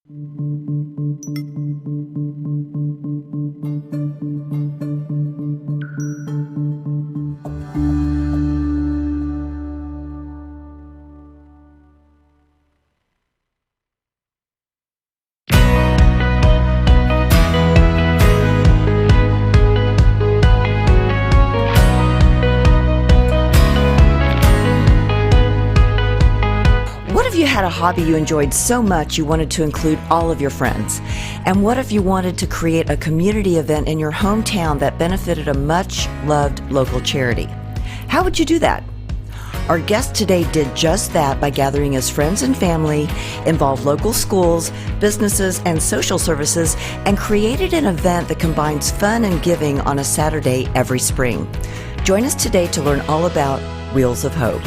What if you had a hobby you enjoyed so much you wanted to include all of your friends? And what if you wanted to create a community event in your hometown that benefited a much loved local charity? How would you do that? Our guest today did just that by gathering his friends and family, involved local schools, businesses, and social services, and created an event that combines fun and giving on a Saturday every spring. Join us today to learn all about Wheels of Hope.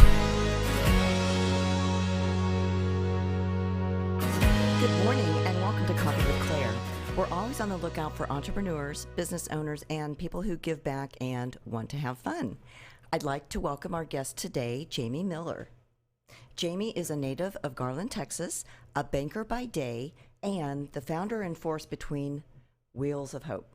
Good morning and welcome to Coffee with Claire. We're always on the lookout for entrepreneurs, business owners, and people who give back and want to have fun. I'd like to welcome our guest today, Jamie Miller. Jamie is a native of Garland, Texas, a banker by day, and the founder and force between Wheels of Hope.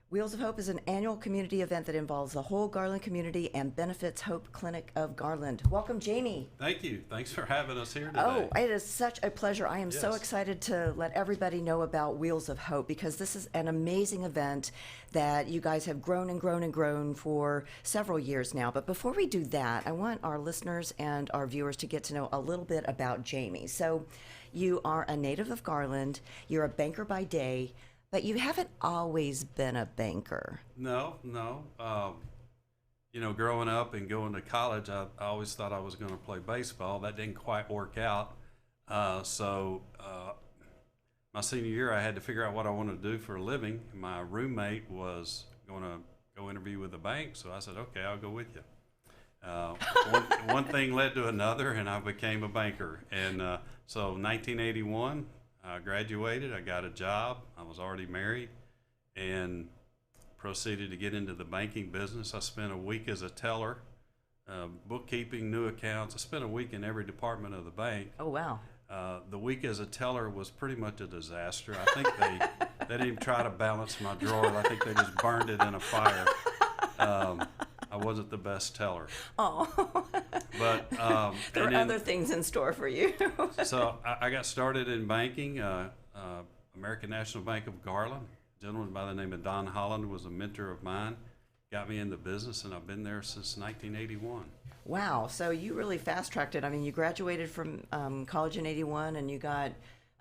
Wheels of Hope is an annual community event that involves the whole Garland community and benefits Hope Clinic of Garland. Welcome, Jamie. Thank you. Thanks for having us here today. Oh, it is such a pleasure. I am so Yes. excited to let everybody know about Wheels of Hope because this is an amazing event that you guys have grown and grown and grown for several years now. But before we do that, I want our listeners and our viewers to get to know a little bit about Jamie. So you are a native of Garland, you're a banker by day, but you haven't always been a banker. No. Growing up and going to college, I always thought I was going to play baseball. That didn't quite work out. So my senior year, I had to figure out what I wanted to do for a living. My roommate was going to go interview with the bank, so I said, okay, I'll go with you. One thing led to another, and I became a banker. And so 1981, I graduated, I got a job, I was already married, and proceeded to get into the banking business. I spent a week as a teller, bookkeeping, new accounts. I spent a week in every department of the bank. Oh, wow. The week as a teller was pretty much a disaster. I think they didn't even try to balance my drawer. I think they just burned it in a fire. I wasn't the best teller. Oh, But there are other things in store for you. So I got started in banking. American National Bank of Garland. A gentleman by the name of Don Holland was a mentor of mine. Got me into business, and I've been there since 1981. Wow. So you really fast tracked it. I mean, you graduated from college in 81 and you got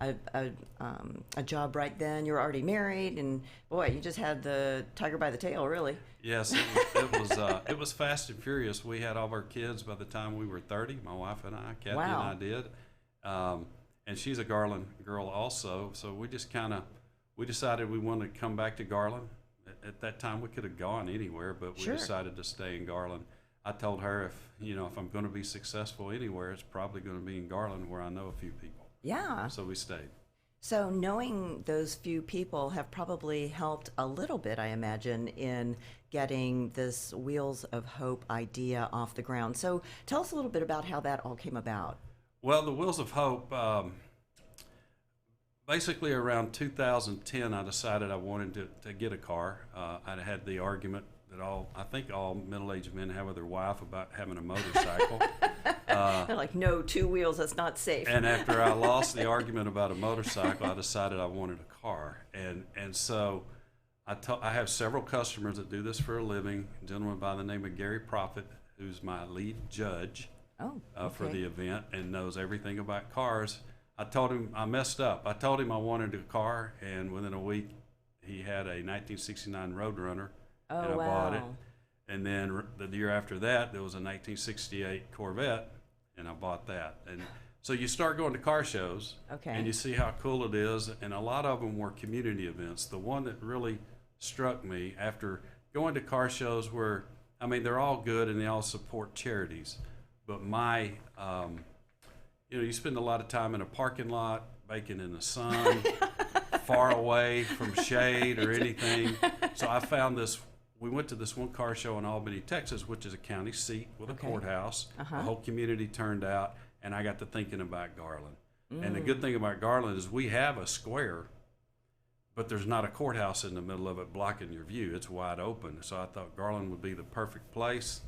a job right then. You were already married, and boy, you just had the tiger by the tail, really. Yes, it was fast and furious. We had all of our kids by the time we were 30. My wife and I, Kathy Wow. and I did, and she's a Garland girl also. So we just we decided we wanted to come back to Garland. At that time, we could have gone anywhere, but we Sure. decided to stay in Garland. I told her if I'm going to be successful anywhere, it's probably going to be in Garland, where I know a few people. Yeah. So we stayed. So knowing those few people have probably helped a little bit, I imagine, in getting this Wheels of Hope idea off the ground. So tell us a little bit about how that all came about. Well, the Wheels of Hope, basically around 2010, I decided I wanted to get a car. I had the argument that I think all middle-aged men have with their wife about having a motorcycle. They're like, no, two wheels, that's not safe. And after I lost the argument about a motorcycle, I decided I wanted a car. And so I have several customers that do this for a living. A gentleman by the name of Gary Prophet, who's my lead judge for the event and knows everything about cars. I told him I messed up. I told him I wanted a car, and within a week, he had a 1969 Roadrunner, and I bought it. And then the year after that, there was a 1968 Corvette, and I bought that. And so you start going to car shows, and you see how cool it is, and a lot of them were community events. The one that really struck me after going to car shows they're all good and they all support charities, but you spend a lot of time in a parking lot, baking in the sun, far away from shade or anything. So I found this. We went to this one car show in Albany, Texas, which is a county seat with a courthouse. The whole community turned out, and I got to thinking about Garland. And the good thing about Garland is we have a square, but there's not a courthouse in the middle of it blocking your view. It's wide open. So I thought Garland would be the perfect place.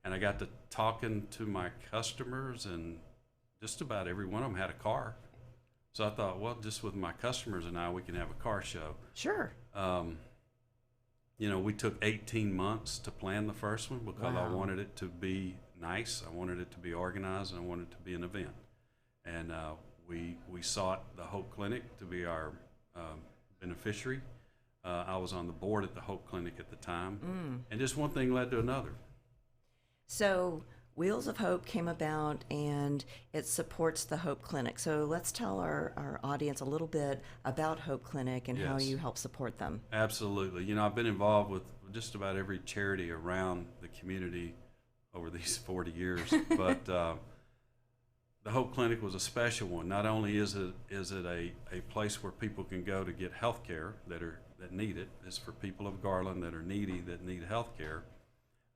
And I got to talking to my customers, and just about every one of them had a car. So I thought, well, just with my customers and I, we can have a car show. Sure. You know, we took 18 months to plan the first one because I Wow. wanted it to be nice. I wanted it to be organized, and I wanted it to be an event. And we sought the Hope Clinic to be our beneficiary. I was on the board at the Hope Clinic at the time. And just one thing led to another. So Wheels of Hope came about, and it supports the Hope Clinic. So let's tell our audience a little bit about Hope Clinic and how Yes. you help support them. Absolutely. You know, I've been involved with just about every charity around the community over these 40 years. But the Hope Clinic was a special one. Not only is it a place where people can go to get health care that need it. It's for people of Garland that are needy, that need health care.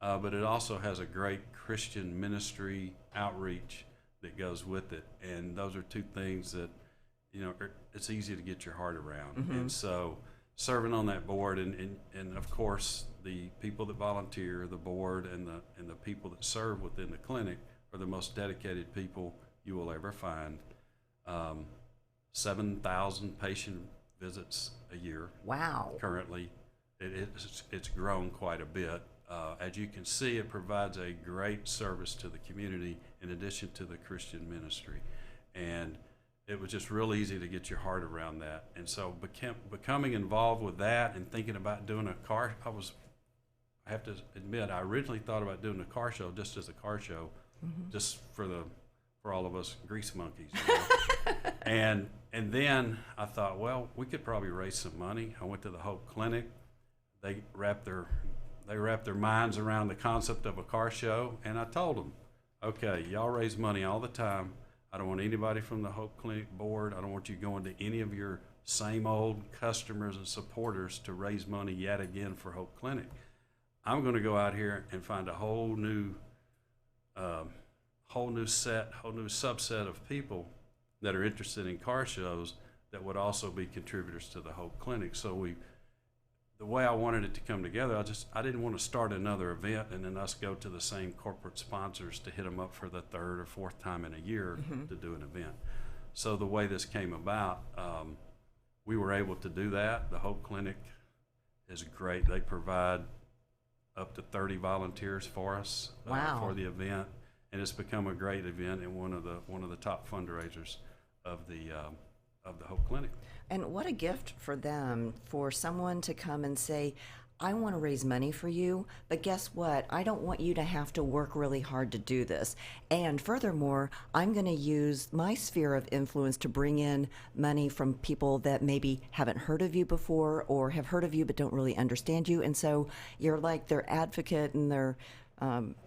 But it also has a great Christian ministry outreach that goes with it. And those are two things that, you know, it's easy to get your heart around. And so serving on that board, and of course the people that volunteer, the board, and the people that serve within the clinic are the most dedicated people you will ever find. 7,000 patient visits a year Wow. currently. It's grown quite a bit. As you can see, it provides a great service to the community in addition to the Christian ministry. And it was just real easy to get your heart around that. And so becoming involved with that and thinking about doing a car, I have to admit, I originally thought about doing a car show just as a car show, just for all of us grease monkeys. You know? and then I thought, well, we could probably raise some money. I went to the Hope Clinic. They wrapped their minds around the concept of a car show, and I told them, okay, y'all raise money all the time. I don't want anybody from the Hope Clinic board. I don't want you going to any of your same old customers and supporters to raise money yet again for Hope Clinic. I'm going to go out here and find a whole new subset of people that are interested in car shows that would also be contributors to the Hope Clinic. So the way I wanted it to come together, I didn't want to start another event and then us go to the same corporate sponsors to hit them up for the third or fourth time in a year to do an event. So the way this came about, we were able to do that. The Hope Clinic is great. They provide up to 30 volunteers for us Wow. for the event, and it's become a great event and one of the top fundraisers of the Hope Clinic. And what a gift for them, for someone to come and say, I want to raise money for you, but guess what? I don't want you to have to work really hard to do this. And furthermore, I'm going to use my sphere of influence to bring in money from people that maybe haven't heard of you before or have heard of you but don't really understand you. And so you're like their advocate and their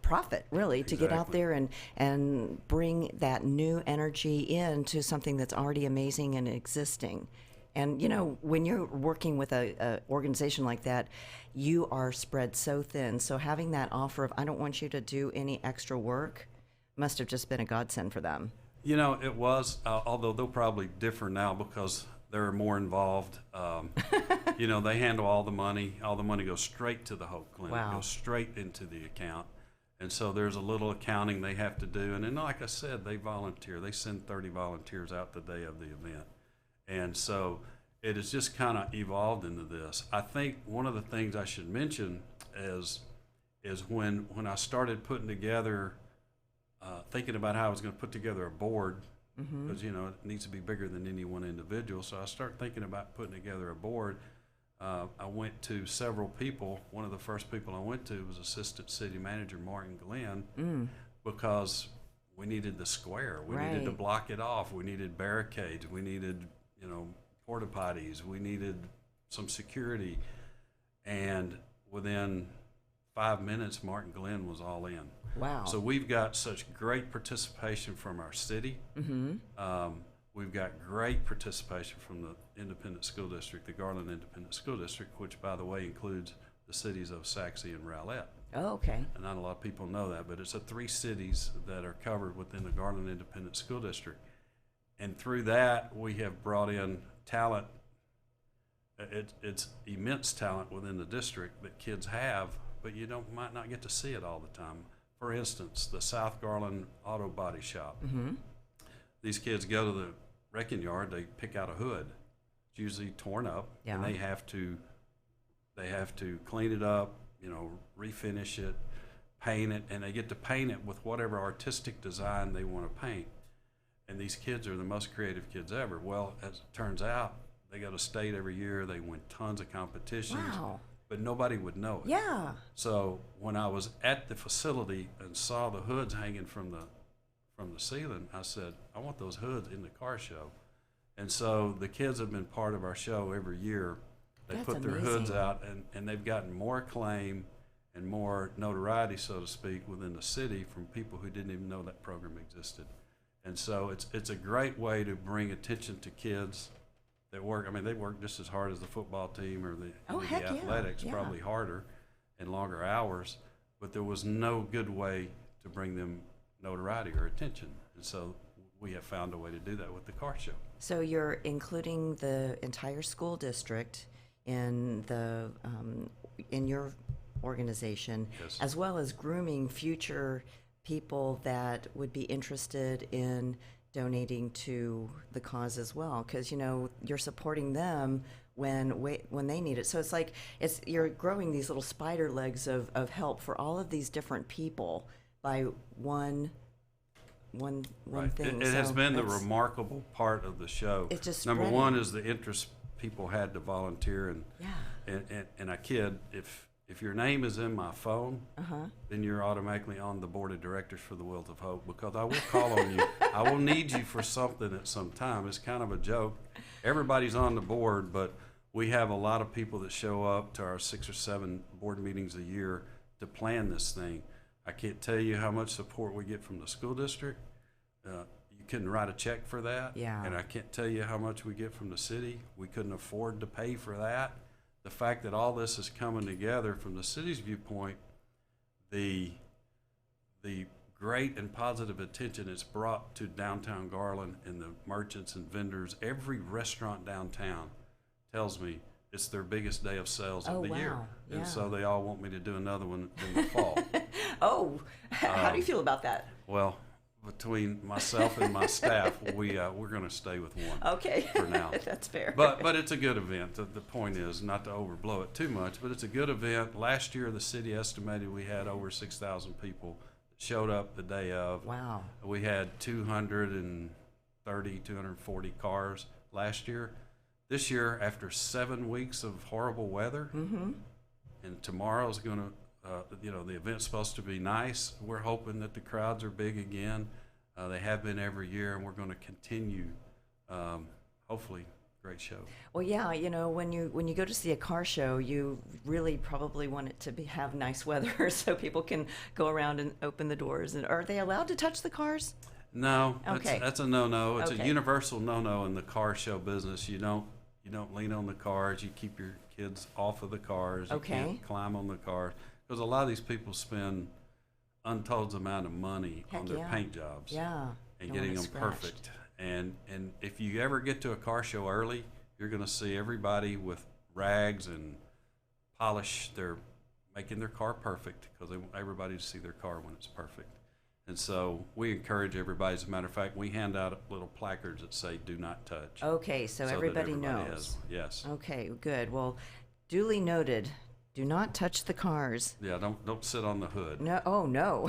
prophet, really, to get out Exactly. there and bring that new energy into something that's already amazing and existing. And, you know, when you're working with a organization like that, you are spread so thin. So having that offer of, I don't want you to do any extra work, must have just been a godsend for them. You know, it was, although they'll probably differ now because they're more involved. You know, they handle all the money. All the money goes straight to the Hope Clinic, Wow. goes straight into the account. And so there's a little accounting they have to do. And then, like I said, they volunteer. They send 30 volunteers out the day of the event. And so it has just kind of evolved into this. I think one of the things I should mention is when I started putting together, thinking about how I was going to put together a board, because, you know, it needs to be bigger than any one individual. So I started thinking about putting together a board. I went to several people. One of the first people I went to was Assistant City Manager Martin Glenn, because we needed the square. We needed to Right. block it off. We needed barricades. We needed, you know, porta potties. We needed some security. And within 5 minutes, Martin Glenn was all in. Wow. So we've got such great participation from our city. We've got great participation from the Independent School District, the Garland Independent School District, which, by the way, includes the cities of Saxe and Rowlett. Oh, okay. And not a lot of people know that, but it's the 3 cities that are covered within the Garland Independent School District. and through that, we have brought in talent. It's immense talent within the district that kids have, but you might not get to see it all the time. For instance, the South Garland Auto Body Shop. These kids go to the wrecking yard, they pick out a hood. It's usually torn up, and they have to clean it up, refinish it, paint it, and they get to paint it with whatever artistic design they want to paint. And these kids are the most creative kids ever. Well, as it turns out, they go to state every year. They win tons of competitions, but nobody would know it. Yeah. So when I was at the facility and saw the hoods hanging from the ceiling, I said, I want those hoods in the car show. And so the kids have been part of our show every year. They That's put their amazing. hoods out, and they've gotten more acclaim and more notoriety, so to speak, within the city from people who didn't even know that program existed. And so it's a great way to bring attention to kids that work. I mean, they work just as hard as the football team or the athletics, probably harder and longer hours, but there was no good way to bring them notoriety or attention. And so we have found a way to do that with the car show. So you're including the entire school district in in your organization, Yes. as well as grooming future people that would be interested in donating to the cause as well, because you're supporting them when they need it. So it's like you're growing these little spider legs of help for all of these different people by one Right. thing. It has So been the that's- remarkable part of the show. It's just Number spreading. one is the interest people had to volunteer, and Yeah. and I kid, if your name is in my phone, then you're automatically on the board of directors for the Wheels of Hope, because I will call on you. I will need you for something at some time. It's kind of a joke. Everybody's on the board, but we have a lot of people that show up to our 6 or 7 board meetings a year to plan this thing. I can't tell you how much support we get from the school district. You couldn't write a check for that. Yeah. And I can't tell you how much we get from the city. We couldn't afford to pay for that. The fact that all this is coming together from the city's viewpoint, the great and positive attention it's brought to downtown Garland and the merchants and vendors, every restaurant downtown tells me it's their biggest day of sales of Oh, the year. wow. Yeah. And so they all want me to do another one in the fall. Oh, how do you feel about that? Well, between myself and my staff, we're going to stay with one. Okay. For now. That's fair. But it's a good event. The point is not to overblow it too much, but it's a good event. Last year, the city estimated we had over 6,000 people that showed up the day of. Wow. We had 230, 240 cars last year. This year, after 7 weeks of horrible weather, and tomorrow's going to, the event's supposed to be nice. We're hoping that the crowds are big again. They have been every year, and we're going to continue. Hopefully, great show. Well, yeah, when you go to see a car show, you really probably want it to have nice weather so people can go around and open the doors. And are they allowed to touch the cars? No, Okay. that's a no-no. It's Okay. a universal no-no in the car show business. You don't lean on the cars. You keep your kids off of the cars. You Okay. can't climb on the cars, because a lot of these people spend untold amount of money Heck on their yeah. paint jobs Yeah. and Don't getting want them it scratched. perfect. And if you ever get to a car show early, you're going to see everybody with rags and polish. They're making their car perfect because they want everybody to see their car when it's perfect. And so we encourage everybody. As a matter of fact, we hand out little placards that say "Do not touch." Okay, so that everybody has knows. one. Yes. Okay, good. Well, duly noted. Do not touch the cars. Yeah. Don't sit on the hood. No. Oh, no.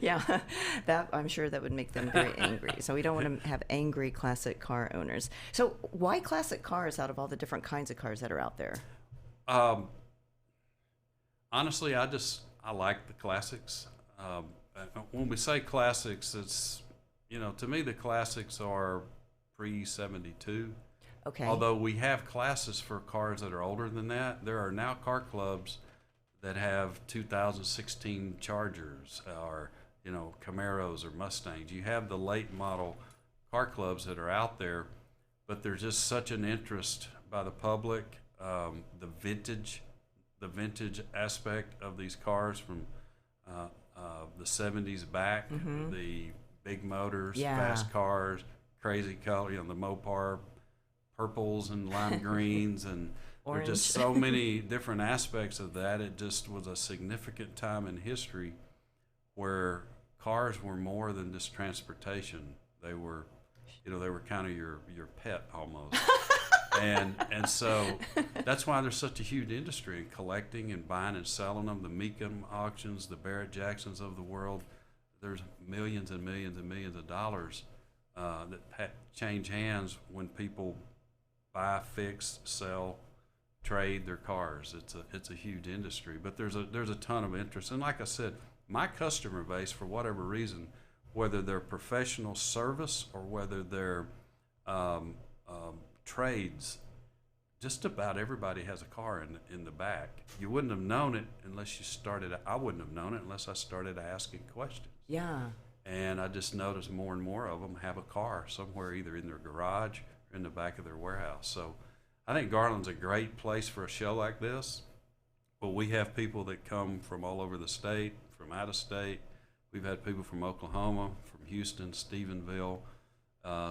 Yeah, that I'm sure that would make them very angry. So we don't want to have angry classic car owners. So why classic cars out of all the different kinds of cars that are out there? Honestly, I like the classics. When we say classics, it's to me the classics are pre-72. Okay. Although we have classes for cars that are older than that, there are now car clubs that have 2016 Chargers or Camaros or Mustangs. You have the late model car clubs that are out there, but there's just such an interest by the public. The vintage aspect of these cars from the 70s back, the big motors, Yeah. fast cars, crazy color, the Mopar purples and lime greens, and there are just Orange. so many different aspects of that. It just was a significant time in history where cars were more than just transportation. They were, they were kind of your pet almost. And so that's why there's such a huge industry in collecting and buying and selling them. The Mecum auctions, the Barrett Jacksons of the world. There's millions and millions and millions of dollars that change hands when people buy, fix, sell, trade their cars. It's a huge industry, but there's a ton of interest. And like I said, my customer base, for whatever reason, whether they're professional service or whether they're trades, just about everybody has a car in the back. You wouldn't have known it unless you started. I wouldn't have known it unless I started asking questions. Yeah. And I just noticed more and more of them have a car somewhere, either in their garage or in the back of their warehouse. So I think Garland's a great place for a show like this. But we have people that come from all over the state, from out of state. We've had people from Oklahoma, from Houston, Stephenville.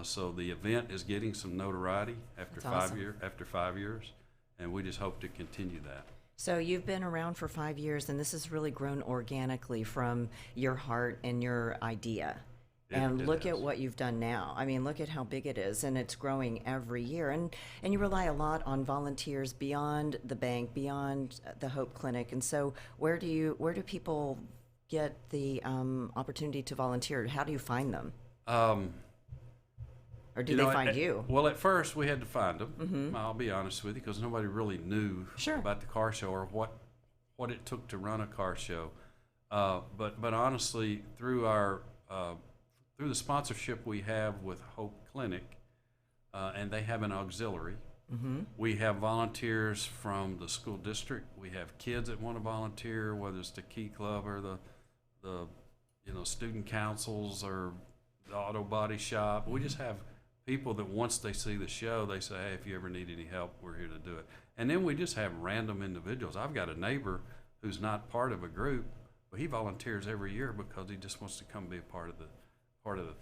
So the event is getting some notoriety after That's awesome. after 5 years, and we just hope to continue that. So you've been around for 5 years, and this has really grown organically from your heart and your idea. And look at what you've done now. I mean, look at how big it is, and it's growing every year. And you rely a lot on volunteers beyond the bank, beyond the Hope Clinic. And so, where do people get the opportunity to volunteer? How do you find them? Or do they find you? Well, at first we had to find them. Mm-hmm. I'll be honest with you, because nobody really knew about the car show or what it took to run a car show. But honestly, through through the sponsorship we have with Hope Clinic, and they have an auxiliary. Mm-hmm. We have volunteers from the school district. We have kids that want to volunteer, whether it's the Key Club or the student councils or the auto body shop. We just have people that once they see the show, they say, hey, if you ever need any help, we're here to do it. And then we just have random individuals. I've got a neighbor who's not part of a group, but he volunteers every year because he just wants to come be a part of the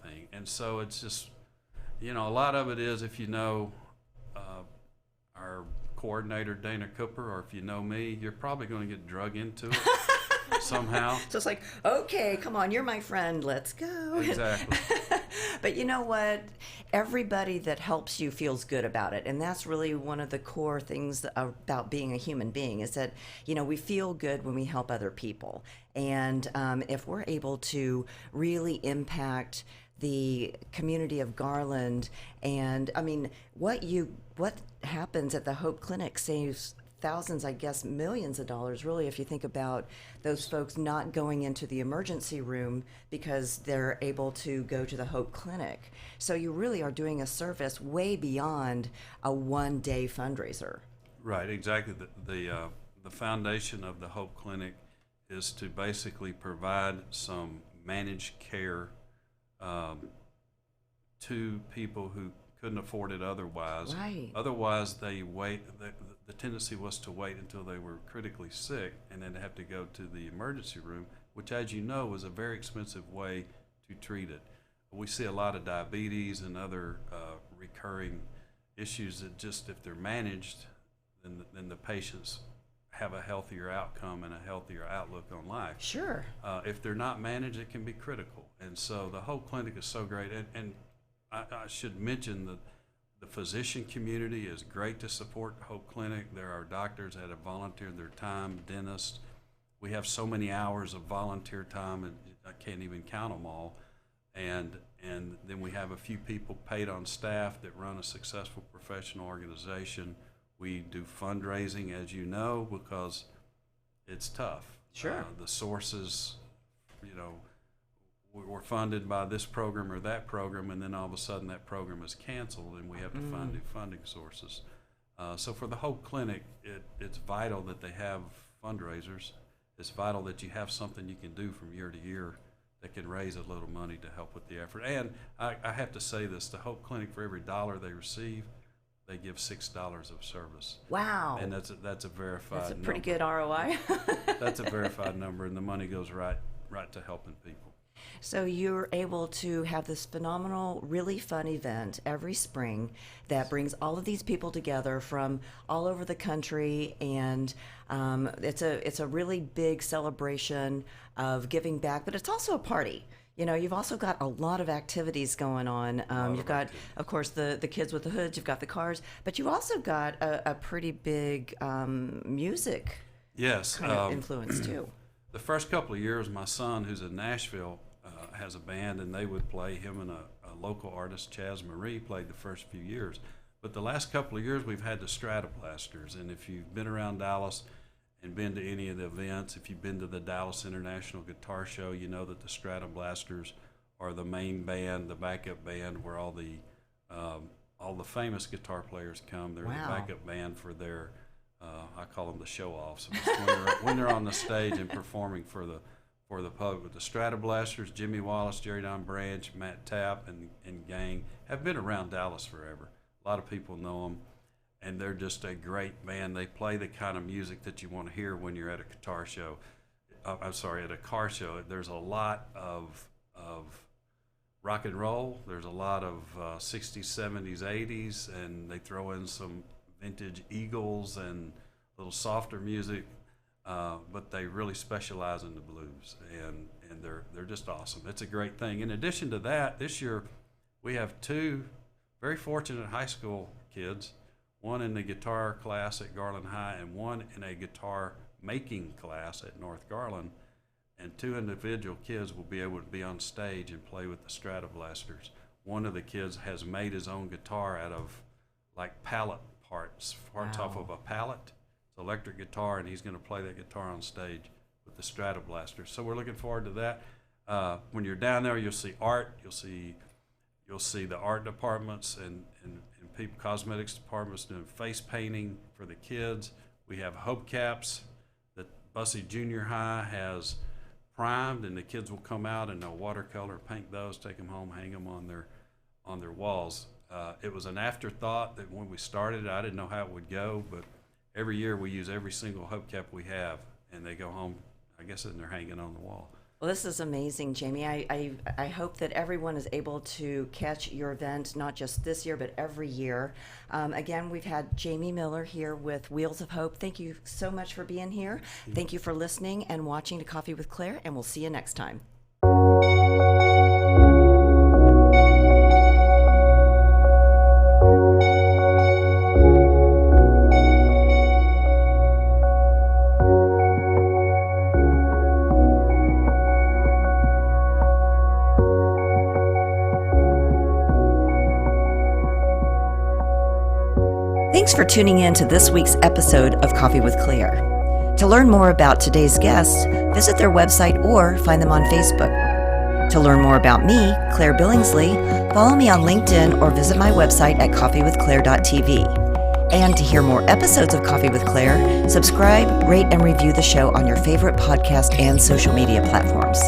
thing. And so it's just, a lot of it is, if you know our coordinator, Dana Cooper, or if you know me, you're probably going to get drug into it somehow. So it's like, okay, come on, you're my friend, let's go. Exactly. But you know what? Everybody that helps you feels good about it. And that's really one of the core things about being a human being, is that, we feel good when we help other people. And if we're able to really impact the community of Garland, and I mean, what happens at the Hope Clinic saves thousands, I guess millions of dollars, really, if you think about those folks not going into the emergency room because they're able to go to the Hope Clinic. So you really are doing a service way beyond a one-day fundraiser. Right, exactly. The foundation of the Hope Clinic is to basically provide some managed care to people who couldn't afford it otherwise. Right. Otherwise, they wait. The tendency was to wait until they were critically sick and then have to go to the emergency room, which, as you know, is a very expensive way to treat it. We see a lot of diabetes and other recurring issues that just, if they're managed, then the patients have a healthier outcome and a healthier outlook on life. Sure. If they're not managed, it can be critical. And so the Hope Clinic is so great. And I should mention that the physician community is great to support Hope Clinic. There are doctors that have volunteered their time, dentists. We have so many hours of volunteer time, and I can't even count them all. And then we have a few people paid on staff that run a successful professional organization. We do fundraising, as you know, because it's tough. Sure. The sources, we're funded by this program or that program, and then all of a sudden that program is canceled, and we have to find new funding sources. So for the Hope Clinic, it's vital that they have fundraisers. It's vital that you have something you can do from year to year that can raise a little money to help with the effort. And I have to say this, the Hope Clinic, for every dollar they receive, they give $6 of service. Wow. And that's a verified That's a pretty number. good ROI. That's a verified number, and the money goes right to helping people. So you're able to have this phenomenal, really fun event every spring that brings all of these people together from all over the country, and it's a really big celebration of giving back, but it's also a party. You know, you've also got a lot of activities going on. You've got, of course, the kids with the hoods, you've got the cars, but you've also got a pretty big music Yes. kind of influence too. The first couple of years, my son, who's in Nashville, has a band, and they would play. Him and a local artist, Chaz Marie, played the first few years. But the last couple of years, we've had the Stratoblasters. And if you've been around Dallas and been to any of the events, if you've been to the Dallas International Guitar Show, you know that the Stratoblasters are the main band, the backup band, where all the famous guitar players come. They're Wow. the backup band for their, I call them the show-offs. When they're on the stage and performing for the public. With the Stratoblasters, Jimmy Wallace, Jerry Don Branch, Matt Tapp, and gang have been around Dallas forever. A lot of people know them, and they're just a great band. They play the kind of music that you want to hear when you're at a guitar show. At a car show. There's a lot of rock and roll. There's a lot of 60s, 70s, 80s, and they throw in some vintage Eagles and a little softer music. But they really specialize in the blues, and they're just awesome. It's a great thing. In addition to that, this year we have two very fortunate high school kids, one in the guitar class at Garland High and one in a guitar making class at North Garland, and two individual kids will be able to be on stage and play with the Stratoblasters. One of the kids has made his own guitar out of like pallet parts Wow. off of a pallet. It's an electric guitar, and he's going to play that guitar on stage with the Stratoblasters. So we're looking forward to that. When you're down there, you'll see art. You'll see the art departments and people, cosmetics departments doing face painting for the kids. We have hubcaps that Bussey Junior High has primed, and the kids will come out and they'll watercolor paint those, take them home, hang them on their walls. It was an afterthought that when we started, I didn't know how it would go, but every year we use every single hubcap we have, and they go home, I guess, and they're hanging on the wall. Well, this is amazing, Jamie. I hope that everyone is able to catch your event, not just this year, but every year. Again, we've had Jamie Miller here with Wheels of Hope. Thank you so much for being here. Thank you for listening and watching to Coffee with Claire, and we'll see you next time. Thanks for tuning in to this week's episode of Coffee with Claire. To learn more about today's guests, visit their website or find them on Facebook. To learn more about me, Claire Billingsley, follow me on LinkedIn or visit my website at coffeewithclaire.tv. And to hear more episodes of Coffee with Claire, subscribe, rate, and review the show on your favorite podcast and social media platforms.